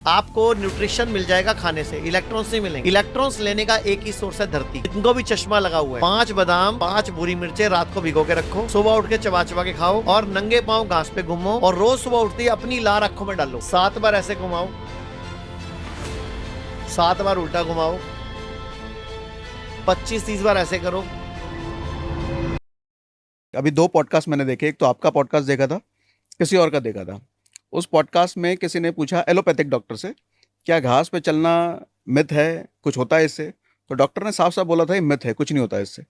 आपको न्यूट्रिशन मिल जाएगा खाने से, इलेक्ट्रॉन्स नहीं मिलेंगे। इलेक्ट्रॉन्स लेने का एक ही सोर्स है धरती। इनको भी चश्मा लगा हुआ है। 5 बादाम, 5 भूरी मिर्चें रात को भिगो के रखो, सुबह उठ के चबा चबा के खाओ और नंगे पांव घास पे घूमो और रोज सुबह उठते ही अपनी लार आंखों में डालो। 7 बार ऐसे घुमाओ, 7 बार उल्टा घुमाओ, 25-30 बार ऐसे करो। अभी 2 पॉडकास्ट मैंने देखे, एक तो आपका पॉडकास्ट देखा था, किसी और का देखा था। उस पॉडकास्ट में किसी ने पूछा एलोपैथिक डॉक्टर से, क्या घास पे चलना मिथ है, कुछ होता है इससे? तो डॉक्टर ने साफ साफ बोला था ये मिथ है, कुछ नहीं होता इससे।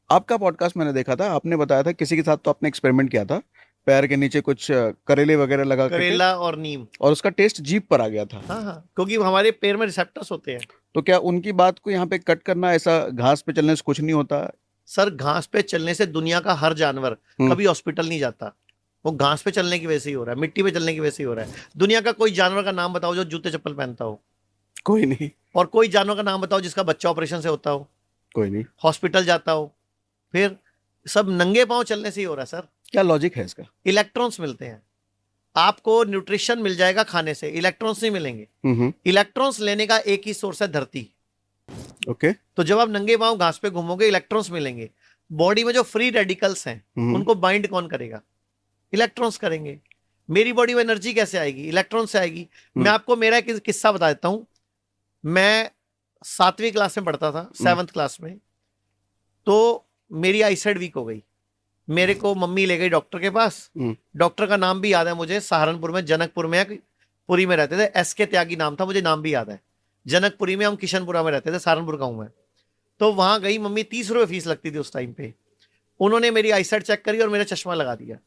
आपका पॉडकास्ट मैंने देखा था, आपने बताया था किसी के साथ तो आपने एक्सपेरिमेंट किया था, पैर के नीचे कुछ करेले वगैरह लगा करके, करेला और नीम, और उसका टेस्ट जीभ पर आ गया था। हाँ, क्योंकि हमारे पैर में रिसेप्टर्स होते हैं। तो क्या उनकी बात को यहाँ पे कट करना, ऐसा घास पे चलने से कुछ नहीं होता? सर, घास पे चलने से दुनिया का हर जानवर कभी हॉस्पिटल नहीं जाता। वो घास पे चलने की वजह से ही हो रहा है, मिट्टी पे चलने की वजह से ही हो रहा है। दुनिया का कोई जानवर का नाम बताओ जो जूते चप्पल पहनता हो। कोई नहीं। और कोई जानवर का नाम बताओ जिसका बच्चा ऑपरेशन से होता हो, कोई नहीं। हॉस्पिटल जाता हो। फिर सब नंगे पांव चलने से ही हो रहा है सर। क्या लॉजिक है इसका? इलेक्ट्रॉन्स मिलते हैं। आपको न्यूट्रिशन मिल जाएगा खाने से, इलेक्ट्रॉन्स नहीं मिलेंगे। इलेक्ट्रॉन्स लेने का एक ही सोर्स है धरती। ओके। तो जब आप नंगे पांव घास पे घूमोगे, इलेक्ट्रॉन्स मिलेंगे। बॉडी में जो फ्री रेडिकल्स हैं उनको बाइंड कौन करेगा? इलेक्ट्रॉन्स करेंगे। मेरी बॉडी में एनर्जी कैसे आएगी? इलेक्ट्रॉन से आएगी। मैं आपको मेरा एक किस्सा बता देता हूं। मैं 7वीं क्लास में पढ़ता था, 7th क्लास में। तो मेरी आईसाइट वीक हो गई। मेरे को मम्मी ले गई डॉक्टर के पास। डॉक्टर का नाम भी याद है मुझे, सहारनपुर में, जनकपुर में, पुरी में रहते थे। SK त्यागी नाम था, मुझे नाम भी याद है। जनकपुरी में, हम किशनपुरा में रहते थे, सहारनपुर का हूं मैं। तो वहां गई मम्मी, 30 रुपये फीस लगती थी उस टाइम पे। उन्होंने मेरी आईसाइट चेक करी और मेरा चश्मा लगा दिया।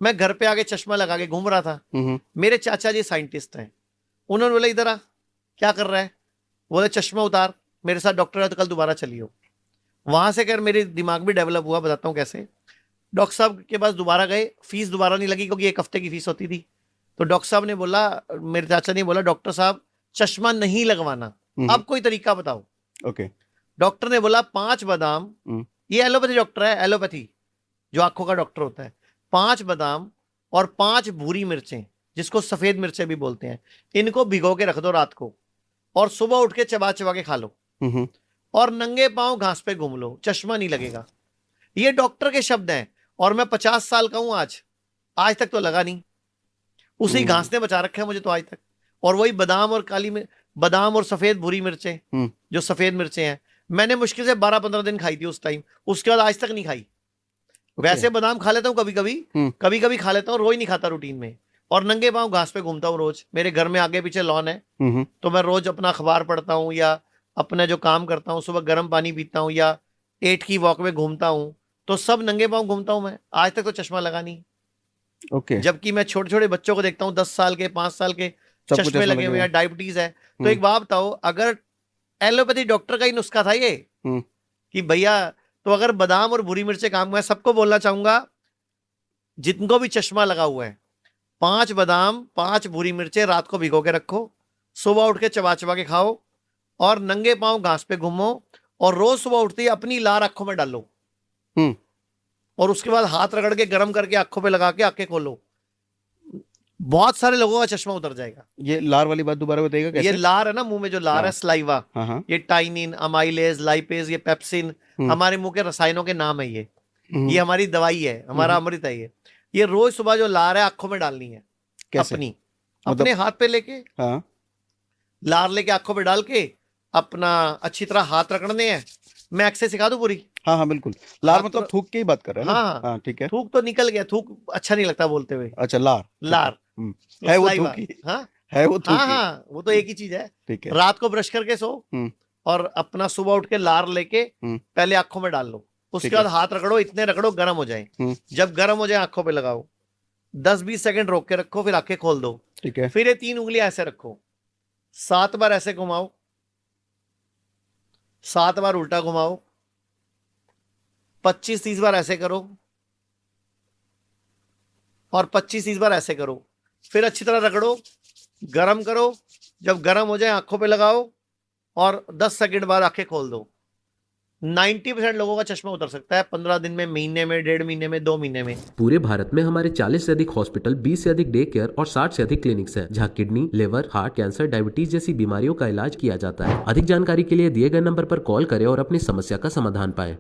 मैं घर पे आके चश्मा लगा के घूम रहा था। मेरे चाचा जी साइंटिस्ट हैं। उन्होंने बोला, इधर आ, क्या कर रहा है? बोले चश्मा उतार, मेरे साथ डॉक्टर है तो कल दोबारा चलियो। वहां से कर मेरे दिमाग भी डेवलप हुआ, बताता हूँ कैसे। डॉक्टर साहब के पास दोबारा गए, फीस दोबारा नहीं लगी क्योंकि 1 हफ्ते की फीस होती थी। तो डॉक्टर साहब ने बोला, मेरे चाचा ने बोला, डॉक्टर साहब चश्मा नहीं लगवाना, अब कोई तरीका बताओ। ओके। डॉक्टर ने बोला 5 बादाम, ये एलोपैथी डॉक्टर है, एलोपैथी जो आंखों का डॉक्टर होता है। 5 बादाम और 5 भूरी मिर्चें, जिसको सफेद मिर्चें भी बोलते हैं, इनको भिगो के रख दो रात को और सुबह उठ के चबा चबा के खा लो और नंगे पांव घास पे घूम लो, चश्मा नहीं लगेगा। ये डॉक्टर के शब्द हैं। और मैं 50 साल का हूं आज तक तो लगा नहीं। उसी घास ने बचा रखा है मुझे तो आज तक। और वही बादाम और बादाम और सफेद भूरी मिर्चें, जो सफेद मिर्चें हैं, मैंने मुश्किल से 12-15 दिन खाई थी उस टाइम। उसके बाद आज तक नहीं खाई। वैसे बादाम खा लेता हूँ कभी कभी खा लेता हूँ, रोज नहीं खाता रूटीन में। और नंगे पांव घास पे घूमता हूँ रोज। मेरे घर में आगे पीछे लॉन है, तो मैं रोज अपना अखबार पढ़ता हूँ या अपना जो काम करता हूँ, सुबह गर्म पानी पीता हूँ या 8 की वॉक में घूमता हूँ। तो सब नंगे पांव घूमता हूँ मैं। आज तक तो चश्मा लगा नहीं। ओके। जबकि मैं छोटे छोटे बच्चों को देखता हूँ, 10 साल के, 5 साल के, चश्मे लगे हुए हैं, डायबिटीज है। तो एक बात बताओ, अगर एलोपैथी डॉक्टर का ही नुस्खा था ये कि भैया, तो अगर बादाम और भूरी मिर्चें काम, मैं सबको बोलना चाहूंगा जिनको भी चश्मा लगा हुआ है, 5 बादाम, 5 भूरी मिर्चें रात को भिगो के रखो, सुबह उठ के चबा चबा के खाओ और नंगे पांव घास पे घूमो और रोज सुबह उठते ही अपनी लार आंखों में डालो और उसके बाद हाथ रगड़ के गर्म करके आंखों पे लगा के आंखें खोलो। बहुत सारे लोगों का चश्मा उतर जाएगा। ये लार वाली बात दोबारा बताइएगा कैसे? ये लार है ना, मुंह में जो लार है, सलाइवा, ये टाइनिन, अमाइलेज, लाइपेज, ये पेप्सिन, हमारे मुंह के रसायनों के नाम है। ये हमारी दवाई है, हमारा अमृत है। ये रोज सुबह जो लार है आंखों में डालनी है। कैसे? अपने हाथ पे लेके, लार लेके आंखों पे डाल के अपना अच्छी तरह हाथ रगड़ने हैं। मैं एक्सरसाइज सिखा दूं पूरी? हाँ बिल्कुल। लार मतलब थूक की ही बात कर रहे हैं ना? हाँ ठीक है। थूक तो निकल गया, थूक अच्छा नहीं लगता बोलते हुए। अच्छा, लार है वो थूकी? है वो थूकी? हाँ, वो तो एक ही चीज है। ठीक है। रात को ब्रश करके सो और अपना सुबह उठ के लार लेके पहले आंखों में डाल लो। उसके बाद हाथ रगड़ो, इतने रगड़ो गर्म हो जाए। जब गर्म हो जाए आंखों पे लगाओ, 10-20 सेकंड रोक के रखो, फिर आंखें खोल दो। ठीक है। फिर ये 3 उंगलियां ऐसे रखो, 7 बार ऐसे घुमाओ, 7 बार उल्टा घुमाओ, 25-30 बार ऐसे करो और 25-30 बार ऐसे करो। फिर अच्छी तरह रगड़ो, गरम करो। जब गरम हो जाए आंखों पे लगाओ और 10 सेकंड बाद आंखें खोल दो। 90% लोगों का चश्मा उतर सकता है 15 दिन में, महीने में, 1.5 महीने में, 2 महीने में। पूरे भारत में हमारे 40 से अधिक हॉस्पिटल, 20 से अधिक डे केयर और 60 से अधिक क्लिनिक्स हैं, जहां kidney, liver, heart, cancer, diabetes जैसी बीमारियों का इलाज किया जाता है। अधिक जानकारी के लिए दिए गए नंबर पर कॉल करें और अपनी समस्या का समाधान पाएं।